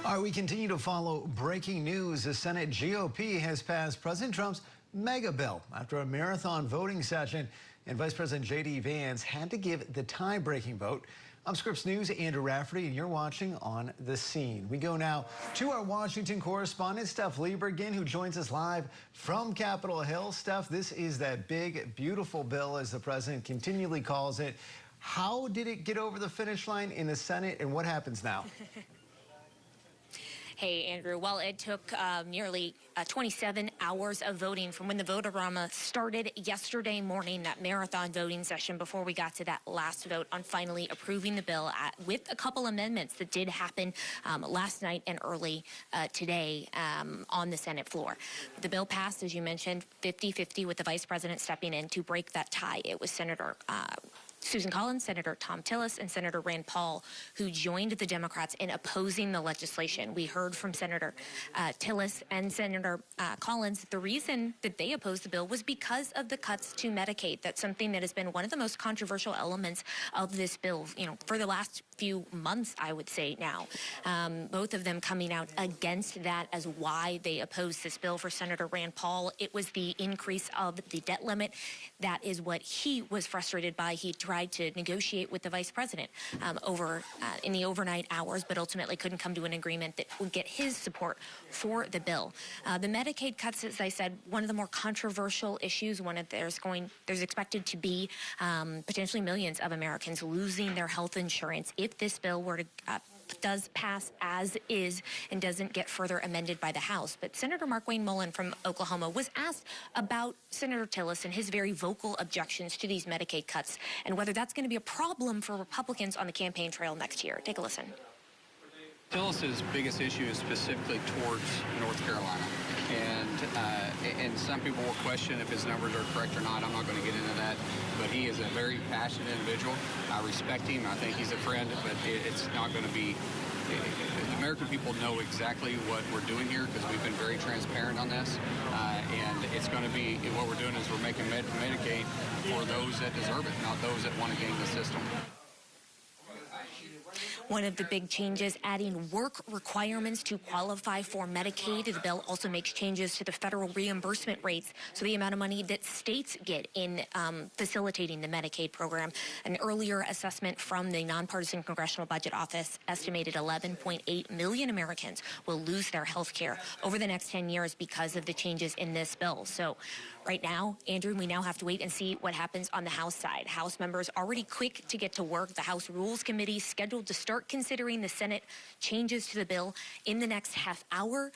All right, we continue to follow breaking news. The Senate GOP has passed President Trump's mega bill after a marathon voting session, and Vice President JD Vance had to give the tie-breaking vote. I'm Scripps News' Andrew Rafferty, and you're watching On the Scene. We go now to our Washington correspondent, Steph Liebergen, who joins us live from Capitol Hill. Steph, this is that big, beautiful bill, as the president continually calls it. How did it get over the finish line in the Senate, and what happens now? Hey, Andrew. Well, it took nearly 27 hours of voting from when the vote-a-rama started yesterday morning, that marathon voting session, before we got to that last vote on finally approving the bill with a couple amendments that did happen last night and early today on the Senate floor. The bill passed, as you mentioned, 50-50, with the vice president stepping in to break that tie. It was Senator Susan Collins, Senator Thom Tillis, and Senator Rand Paul who joined the Democrats in opposing the legislation. We heard from Senator Tillis and Senator Collins that the reason that they opposed the bill was because of the cuts to Medicaid. That's something that has been one of the most controversial elements of this bill, for the last few months, I would say now. Both of them coming out against that as why they opposed this bill. For Senator Rand Paul, it was the increase of the debt limit. That is what he was frustrated by. He tried to negotiate with the vice president in the overnight hours, but ultimately couldn't come to an agreement that would get his support for the bill. The Medicaid cuts, as I said, one of the more controversial issues. There's expected to be potentially millions of Americans losing their health insurance if this bill does pass as is and doesn't get further amended by the House. But Senator Markwayne Mullin from Oklahoma was asked about Senator Tillis and his very vocal objections to these Medicaid cuts and whether that's going to be a problem for Republicans on the campaign trail next year. Take a listen. Tillis's biggest issue is specifically towards North Carolina, and some people will question if his numbers are correct or not. I'm not going to get into that, but he is a very passionate individual. I respect him. I think he's a friend, but it's not going to be. The American people know exactly what we're doing here because we've been very transparent on this, and it's going to be what we're doing is we're making Medicaid for those that deserve it, not those that want to game the system. One of the big changes, adding work requirements to qualify for Medicaid. The bill also makes changes to the federal reimbursement rates, so the amount of money that states get in facilitating the Medicaid program. An earlier assessment from the Nonpartisan Congressional Budget Office estimated 11.8 million Americans will lose their health care over the next 10 years because of the changes in this bill. So right now, Andrew, we now have to wait and see what happens on the House side. House members already quick to get to work. The House Rules Committee scheduled to start considering the Senate changes to the bill in the next half hour.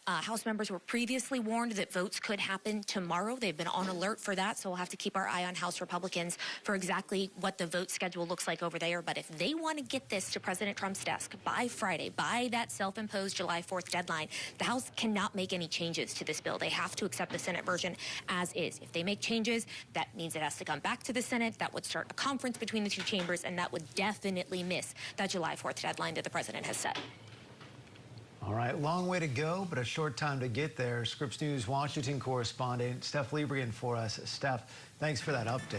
House members were previously warned that votes could happen tomorrow. They've been on alert for that, so we'll have to keep our eye on House Republicans for exactly what the vote schedule looks like over there. But if they want to get this to President Trump's desk by Friday, by that self-imposed July 4th deadline, the House cannot make any changes to this bill. They have to accept the Senate version as is. If they make changes, that means it has to come back to the Senate. That would start a conference between the two chambers, and that would definitely miss that July 4th deadline that the president has set. All right, long way to go, but a short time to get there. Scripps News Washington correspondent Steph Liebergen for us. Steph, thanks for that update.